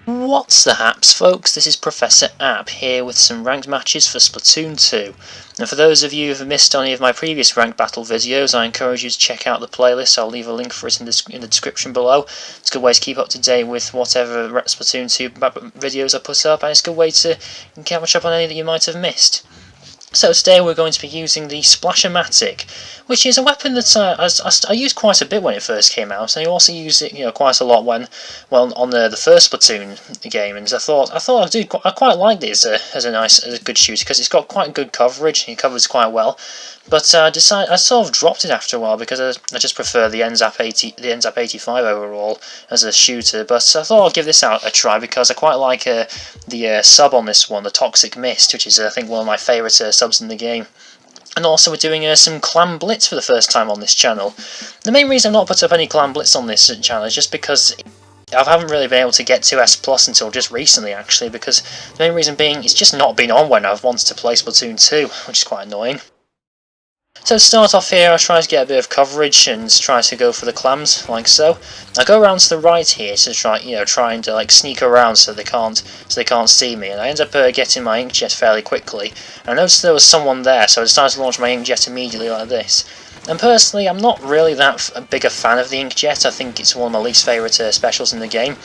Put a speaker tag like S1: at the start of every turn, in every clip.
S1: What's the haps, folks? This is Professor App here with some ranked matches for Splatoon 2. And for those of you who have missed any of my previous ranked battle videos, I encourage you to check out the playlist. I'll leave a link for it in the description below. It's a good way to keep up to date with whatever Splatoon 2 videos I put up, and it's a good way to catch up on any that you might have missed. So today we're going to be using the Splash-o-Matic, which is a weapon that I used quite a bit when it first came out, and I also used it, quite a lot on the first Splatoon game. And I quite liked it as a good shooter because it's got quite good coverage. It covers quite well. But I sort of dropped it after a while because I just prefer the NZAP 85 overall as a shooter. But I thought I'd give this out a try because I quite like the sub on this one, the Toxic Mist, which is I think one of my favourite subs in the game. And also we're doing some Clam Blitz for the first time on this channel. The main reason I've not put up any Clam Blitz on this channel is just because I haven't really been able to get to S Plus until just recently, actually, because the main reason being it's just not been on when I've wanted to play Splatoon 2, which is quite annoying. So to start off here, I try to get a bit of coverage and try to go for the clams, like so. I go around to the right here to trying to sneak around so they can't see me, and I end up getting my inkjet fairly quickly. And I noticed there was someone there, so I decided to launch my inkjet immediately like this. And personally, I'm not really that big a fan of the inkjet. I think it's one of my least favourite specials in the game.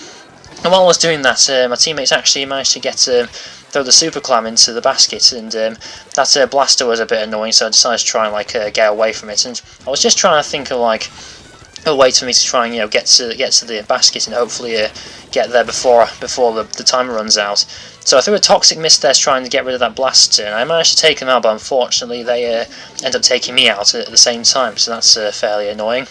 S1: And while I was doing that, my teammates actually managed to throw the super clam into the basket, and that blaster was a bit annoying, so I decided to try and get away from it. And I was just trying to think of a way for me to try and get to the basket and hopefully get there before the timer runs out. So I threw a Toxic Mist there trying to get rid of that blaster, and I managed to take them out, but unfortunately they end up taking me out at the same time, so that's fairly annoying.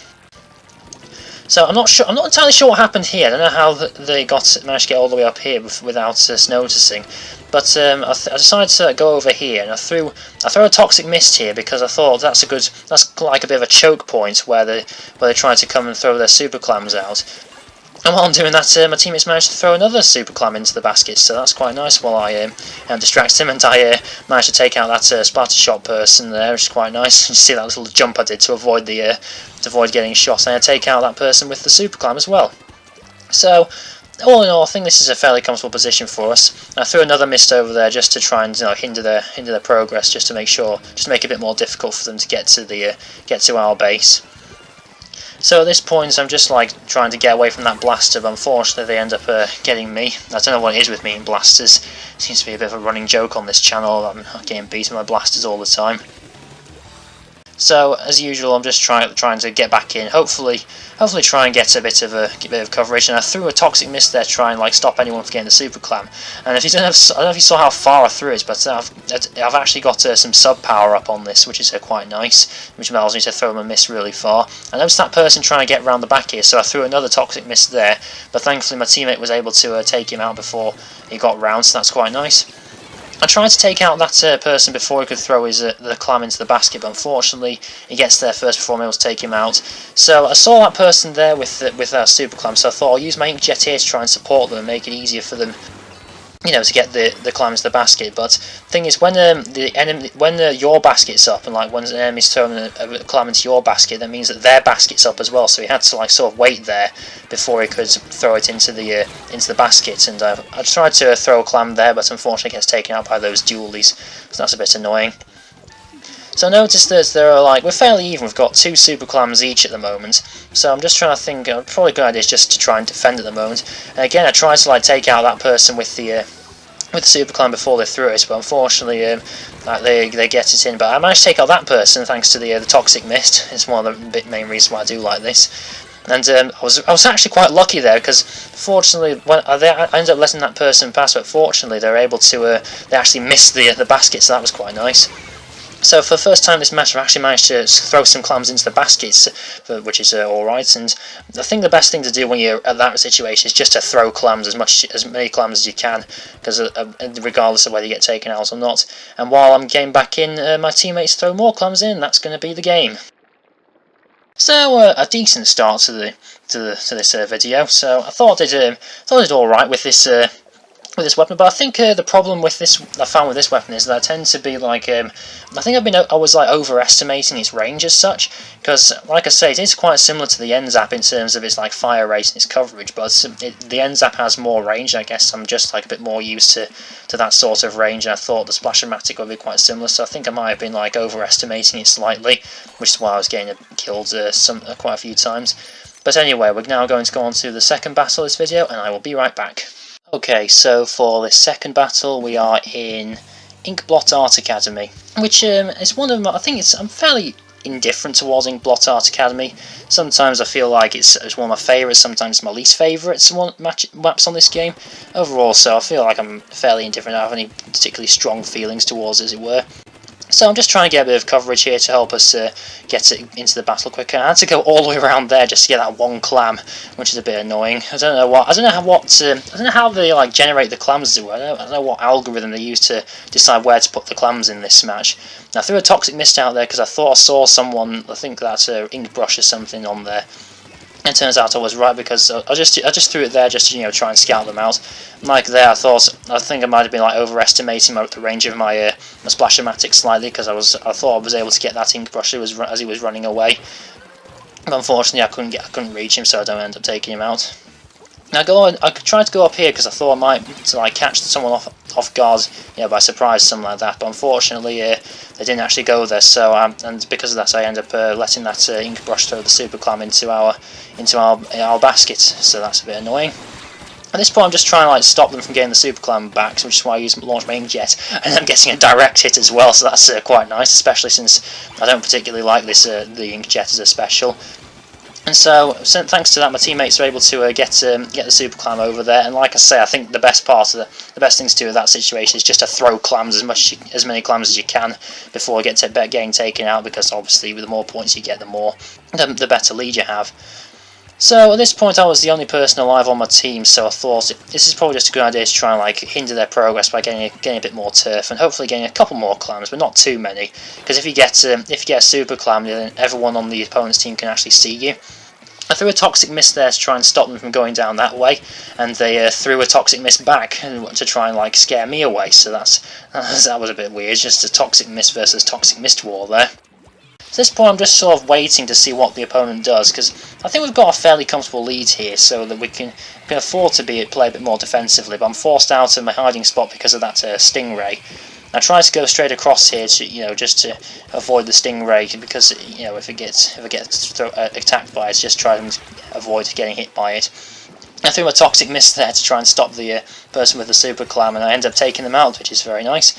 S1: So I'm not entirely sure what happened here. I don't know how they managed to get all the way up here without us noticing. But I decided to go over here, and I throw a Toxic Mist here because I thought that's like a bit of a choke point where they try to come and throw their super clams out. And while I'm doing that, my teammates managed to throw another super clam into the basket, so that's quite nice while I distract him, and I managed to take out that splatter shot person there, which is quite nice. You see that little jump I did to avoid getting shot, and I take out that person with the super clam as well. So all in all, I think this is a fairly comfortable position for us. I threw another mist over there just to try and hinder their progress, just to make it a bit more difficult for them to get to our base. So at this point I'm just trying to get away from that blaster, but unfortunately they end up getting me. I don't know what it is with me and blasters. It seems to be a bit of a running joke on this channel. I'm getting beaten by blasters all the time. So as usual, I'm just trying to get back in. Hopefully try and get a bit of coverage. And I threw a Toxic Mist there to try and stop anyone from getting the super clam. And if you I don't know if you saw how far I threw it, but I've actually got some sub power up on this, which is quite nice, which allows me to throw my mist really far. I noticed that person trying to get around the back here, so I threw another Toxic Mist there. But thankfully my teammate was able to take him out before he got round, so that's quite nice. I tried to take out that person before he could throw the clam into the basket, but unfortunately he gets there first before I'm able to take him out. So I saw that person there with that super clam, so I thought I'll use my inkjet here to try and support them and make it easier for them, to get the clam into the basket. But the thing is, when your basket's up, and when an enemy's throwing a clam into your basket, that means that their basket's up as well. So he had to sort of wait there before he could throw it into the basket. And I tried to throw a clam there, but unfortunately it gets taken out by those dualies, so that's a bit annoying. So I noticed that we're fairly even. We've got 2 super clams each at the moment. So I'm just trying to think. Probably a good idea is just to try and defend at the moment. And again, I tried to take out that person with the super clam before they threw it, but unfortunately they get it in. But I managed to take out that person thanks to the Toxic Mist. It's one of the main reasons why I do like this. And I was actually quite lucky there, because fortunately I ended up letting that person pass, but fortunately they actually missed the basket, so that was quite nice. So for the first time this match, I've actually managed to throw some clams into the baskets, which is alright. And I think the best thing to do when you're at that situation is just to throw clams, as many clams as you can, because regardless of whether you get taken out or not. And while I'm getting back in, my teammates throw more clams in. That's going to be the game. So a decent start to this video. So I thought I did alright with this with this weapon. But I think the problem with this I found with this weapon is that I tend to be like I think I was like overestimating its range as such, because like I say, it is quite similar to the NZAP in terms of its like fire rate and its coverage, but the NZAP has more range. I guess I'm just like a bit more used to that sort of range, and I thought the Splash-o-Matic would be quite similar, so I think I might have been like overestimating it slightly, which is why I was getting killed quite a few times. But anyway, we're now going to go on to the second battle of this video, and I will be right back. Okay, so for this second battle, we are in Inkblot Art Academy, which is one of my, I'm fairly indifferent towards Inkblot Art Academy. Sometimes I feel like it's one of my favourites, sometimes it's my least favourite maps on this game. Overall, so I feel like I'm fairly indifferent. I don't have any particularly strong feelings towards it, as it were. So I'm just trying to get a bit of coverage here to help us get it into the battle quicker. I had to go all the way around there just to get that one clam, which is a bit annoying. I don't know how they like generate the clams, as it were. I don't know what algorithm they use to decide where to put the clams in this match. Now, I threw a toxic mist out there because I thought I saw someone, I think that's ink brush or something on there. It turns out I was right, because I just threw it there just to try and scout them out. Like there, I think I might have been like overestimating the range of my Splash-o-Matic slightly, because I thought I was able to get that ink brush as he was running away. But unfortunately, I couldn't reach him, so I don't end up taking him out. Now I tried to go up here because I thought I might catch someone off guard, by surprise, something like that. But unfortunately, they didn't actually go there. So and because of that, I end up letting that ink brush throw the super clam into our basket. So that's a bit annoying. At this point, I'm just trying to stop them from getting the super clam back, which is why I launch my inkjet, and I'm getting a direct hit as well. So that's quite nice, especially since I don't particularly like this the inkjet as a special. And so, thanks to that, my teammates were able to get the super clam over there. And like I say, I think the best thing to do with that situation is just to throw clams as many clams as you can before getting taken out. Because obviously, the more points you get, the better lead you have. So at this point, I was the only person alive on my team. So I thought this is probably just a good idea to try and hinder their progress by getting a bit more turf and hopefully getting a couple more clams, but not too many. Because if you get a super clam, then everyone on the opponent's team can actually see you. I threw a toxic mist there to try and stop them from going down that way, and they threw a toxic mist back to try and scare me away. So that was a bit weird, just a toxic mist versus toxic mist war there. At this point, I'm just sort of waiting to see what the opponent does, because I think we've got a fairly comfortable lead here, so that we can afford to play a bit more defensively. But I'm forced out of my hiding spot because of that stingray. I try to go straight across here to just to avoid the stingray, because if it gets attacked by it, just try and avoid getting hit by it. I threw a toxic mist there to try and stop the person with the super clam, and I end up taking them out, which is very nice.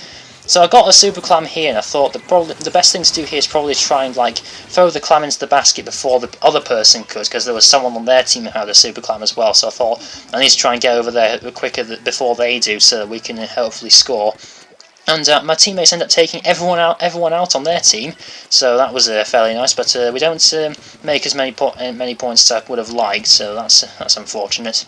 S1: So I got a super clam here, and I thought the best thing to do here is probably try and throw the clam into the basket before the other person could, because there was someone on their team who had a super clam as well. So I thought I need to try and get over there quicker before they do, so that we can hopefully score. And my teammates end up taking everyone out on their team, so that was fairly nice. But we don't make as many points as I would have liked, so that's unfortunate.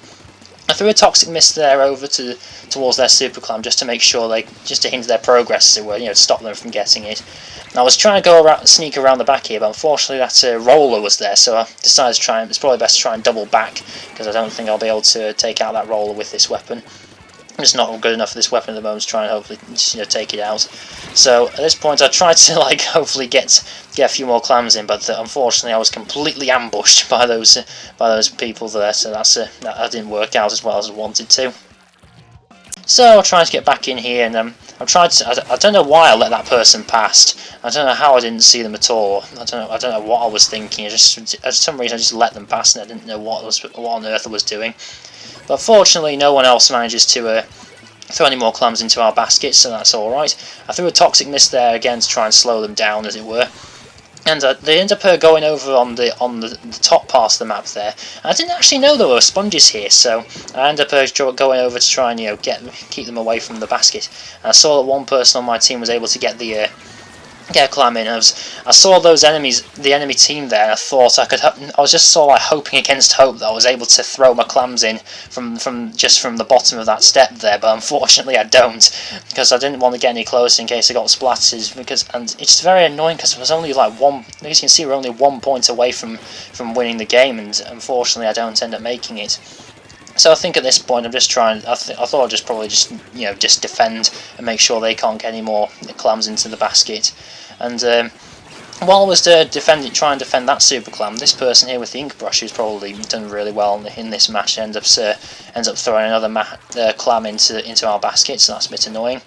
S1: I threw a toxic mist there over towards their super clam just to make sure just to hinder their progress, as it were, to stop them from getting it. And I was trying to sneak around the back here, but unfortunately that roller was there, so I decided to try. It's probably best to try and double back, because I don't think I'll be able to take out that roller with this weapon. It's not good enough for this weapon at the moment to try and hopefully take it out. So at this point, I tried to hopefully get a few more clams in, but unfortunately I was completely ambushed by those people there. So that didn't work out as well as I wanted to. So I tried to get back in here, and I don't know why I let that person past. I don't know how I didn't see them at all. I don't know what I was thinking. For some reason I just let them pass, and I didn't know what on earth I was doing. But fortunately, no one else manages to throw any more clams into our basket, so that's alright. I threw a toxic mist there again to try and slow them down, as it were. And they end up going over on the top part of the map there. And I didn't actually know there were sponges here, so I ended up going over to try and keep them away from the basket. And I saw that one person on my team was able to get a clam in. I saw the enemy team there, and I thought I was just sort of hoping against hope that I was able to throw my clams in from the bottom of that step there, but unfortunately I don't, because I didn't want to get any closer in case I got splatted. And it's very annoying because it was only one. As you can see, we're only 1 point away from winning the game, and unfortunately I don't end up making it. So I think at this point I'm just trying. I thought I'd just probably just just defend and make sure they can't get any more clams into the basket. And while I was trying to defend that super clam, this person here with the ink brush, who's probably done really well in this match, ends up throwing another clam into our basket. So that's a bit annoying.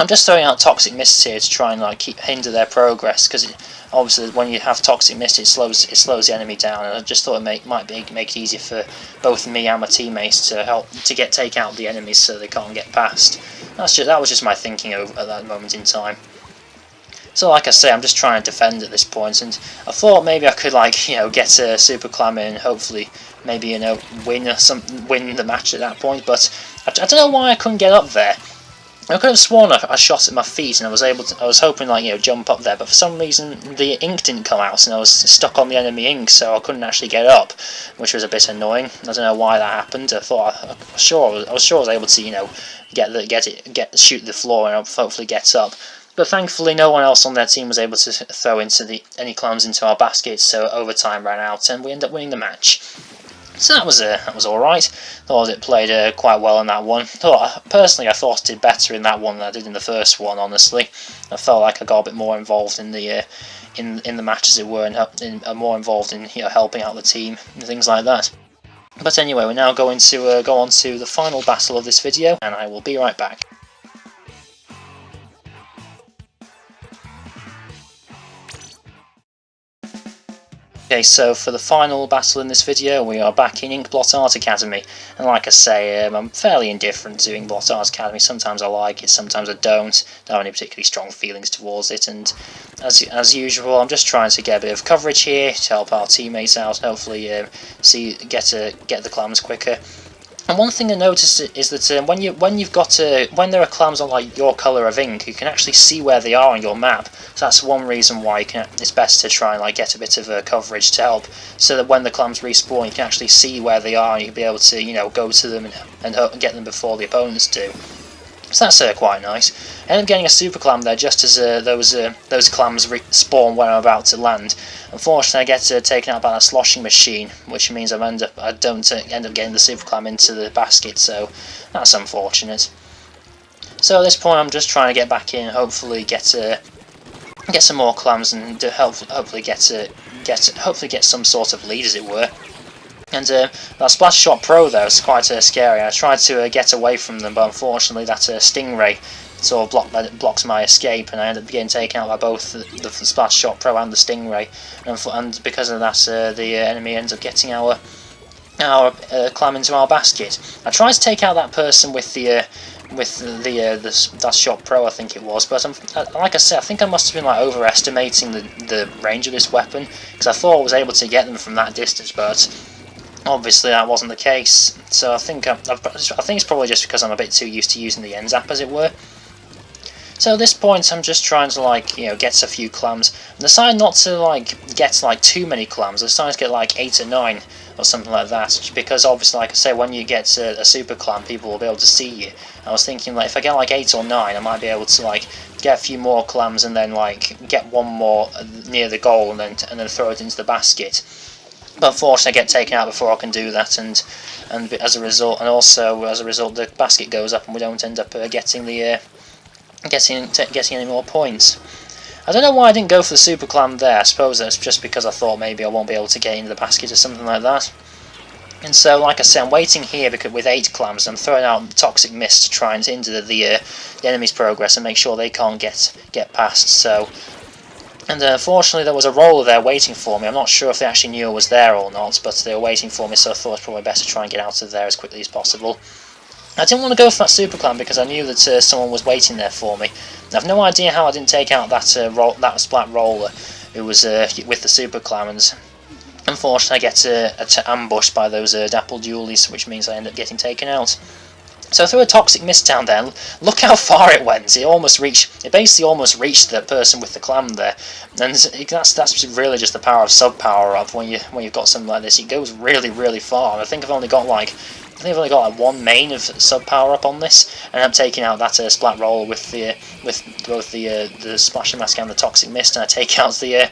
S1: I'm just throwing out toxic mists here to try and hinder their progress, because obviously when you have toxic mist, it slows the enemy down, and I just thought it might make it easier for both me and my teammates to take out the enemies so they can't get past. That was just my thinking at that moment in time. So like I say, I'm just trying to defend at this point, and I thought maybe I could get a super clam in, hopefully maybe win the match at that point. But I don't know why I couldn't get up there. I could have sworn I shot at my feet and I was hoping jump up there, but for some reason the ink didn't come out and I was stuck on the enemy ink, so I couldn't actually get up, which was a bit annoying. I don't know why that happened. I was sure I was able to shoot the floor and hopefully get up. But thankfully no one else on their team was able to throw any clams into our baskets, so overtime ran out and we ended up winning the match. So that was alright. Thought it played quite well in that one. Personally, I thought I did better in that one than I did in the first one. Honestly, I felt like I got a bit more involved in the match, as it were, and more involved in helping out the team and things like that. But anyway, we're now going to go on to the final battle of this video, and I will be right back. Okay, so for the final battle in this video, we are back in Inkblot Art Academy, and like I say, I'm fairly indifferent to Inkblot Art Academy. Sometimes I like it, sometimes I don't have any particularly strong feelings towards it, and as usual, I'm just trying to get a bit of coverage here to help our teammates out, and hopefully get the clams quicker. And one thing I noticed is that when there are clams on your colour of ink, you can actually see where they are on your map. So that's one reason why it's best to try and get a bit of coverage to help, so that when the clams respawn, you can actually see where they are and you can be able to go to them and get them before the opponents do. So that's quite nice. I ended up getting a super clam there just as those clams spawn where I'm about to land. Unfortunately, I get taken out by that sloshing machine, which means I don't end up getting the super clam into the basket. So that's unfortunate. So at this point, I'm just trying to get back in, hopefully get some more clams, and hopefully get some sort of lead, as it were. And that Splash Shot Pro there was quite scary. I tried to get away from them, but unfortunately that Stingray sort of blocks my escape, and I ended up getting taken out by both the Splash Shot Pro and the Stingray. And because of that, the enemy ends up getting our clam into our basket. I tried to take out that person with the Shot Pro, I think it was, but like I said, I think I must have been overestimating the range of this weapon, because I thought I was able to get them from that distance, but obviously that wasn't the case. So I think it's probably just because I'm a bit too used to using the end zap, as it were. So at this point, I'm just trying to get a few clams. I decided not to get too many clams. I decided to get 8 or 9 or something like that, because obviously, like I say, when you get a super clam, people will be able to see you. I was thinking if I get 8 or 9, I might be able to get a few more clams and then get one more near the goal and then throw it into the basket. But unfortunately, I get taken out before I can do that, and as a result, the basket goes up, and we don't end up getting any more points. I don't know why I didn't go for the super clam there. I suppose that's just because I thought maybe I won't be able to get into the basket or something like that. And so, like I said, I'm waiting here with 8 clams. I'm throwing out toxic mist to try and hinder the enemy's progress and make sure they can't get past. So. And unfortunately there was a roller there waiting for me. I'm not sure if they actually knew I was there or not, but they were waiting for me, so I thought it's probably best to try and get out of there as quickly as possible. I didn't want to go for that super clam because I knew that someone was waiting there for me. I've no idea how I didn't take out that splat roller who was with the super clam, and unfortunately I get ambushed by those dapple dualies, which means I end up getting taken out. So I threw a toxic mist down there. Look how far it went. It basically almost reached the person with the clam there. And that's really just the power of sub power up. When you've got something like this, it goes really, really far. And I think I've only got one main of sub power up on this, and I'm taking out that splat roller with both the Splash-o-Matic and the toxic mist, and I take out the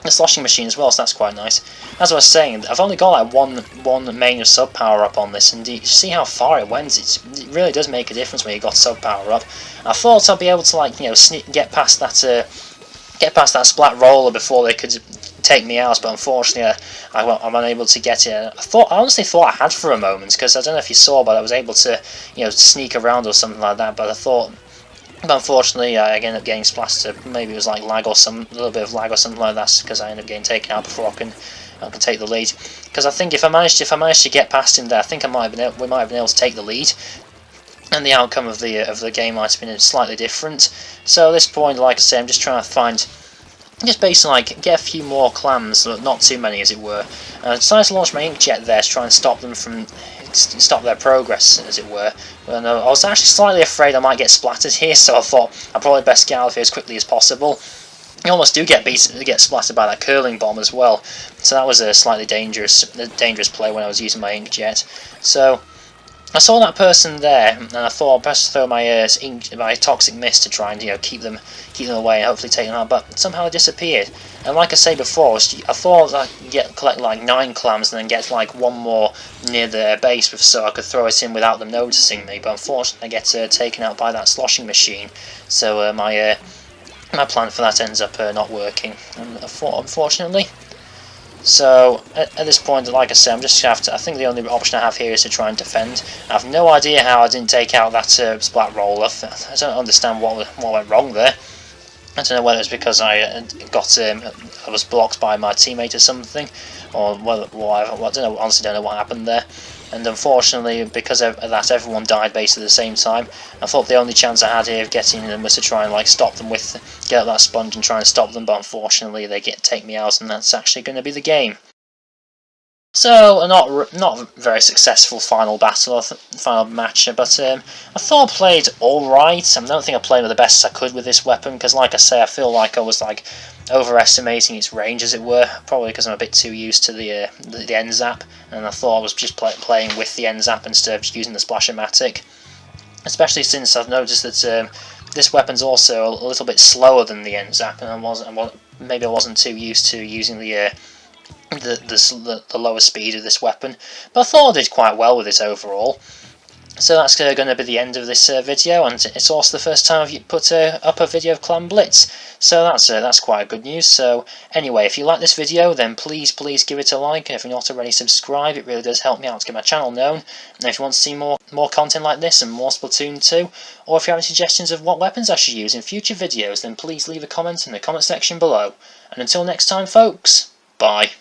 S1: the sloshing machine as well, so that's quite nice. As I was saying, I've only got like one main sub power up on this, and you see how far it went. It really does make a difference when you got sub power up. I thought I'd be able to, like, you know, get past that splat roller before they could take me out, but unfortunately I'm unable to get it. I honestly thought I had for a moment, because I don't know if you saw, but I was able to, you know, sneak around or something like that. But unfortunately, I ended up getting splattered. Maybe it was like lag or a little bit of lag or something like that, because I ended up getting taken out before I can take the lead. Because I think if I managed to get past him there, I think we might have been able to take the lead, and the outcome of the game might have been slightly different. So at this point, like I say, I'm just trying to just basically like get a few more clams, not too many as it were. I decided to launch my inkjet there to try and stop their progress, as it were. But I was actually slightly afraid I might get splattered here, so I thought I'd probably best get out of here as quickly as possible. You almost do get splattered by that curling bomb as well, so that was a slightly dangerous play when I was using my inkjet. So I saw that person there, and I thought I'd best throw my toxic mist to try and, you know, keep them away and hopefully take them out. But somehow it disappeared. And like I say before, I thought I'd collect like 9 clams and then get like one more near the base, so I could throw it in without them noticing me. But unfortunately, I get taken out by that sloshing machine. So my plan for that ends up not working, unfortunately. So at this point, like I say, I'm just going to have to. I think the only option I have here is to try and defend. I have no idea how I didn't take out that splat roller. I don't understand what went wrong there. I don't know whether it's because I was blocked by my teammate or something, or I don't know. Honestly, don't know what happened there. And unfortunately, because of that, everyone died basically at the same time. I thought the only chance I had here of getting them was to try and like stop them get up that sponge and try and stop them. But unfortunately, they take me out, and that's actually going to be the game. So a not very successful final match, but I thought I played all right. I don't think I played the best I could with this weapon, because like I say, I feel like I was like overestimating its range, as it were, probably because I'm a bit too used to the end zap, and I thought I was just playing with the end zap instead of just using the Splash-o-Matic. Especially since I've noticed that this weapon's also a little bit slower than the end zap, and maybe I wasn't too used to using the lower speed of this weapon, but I thought I did quite well with it overall. So that's going to be the end of this video, and it's also the first time I've put up a video of Clam Blitz, so that's quite good news. So anyway, if you like this video, then please give it a like, and if you're not already, subscribe. It really does help me out to get my channel known. And if you want to see more content like this and more Splatoon 2, or if you have any suggestions of what weapons I should use in future videos, then please leave a comment in the comment section below. And until next time, folks, bye.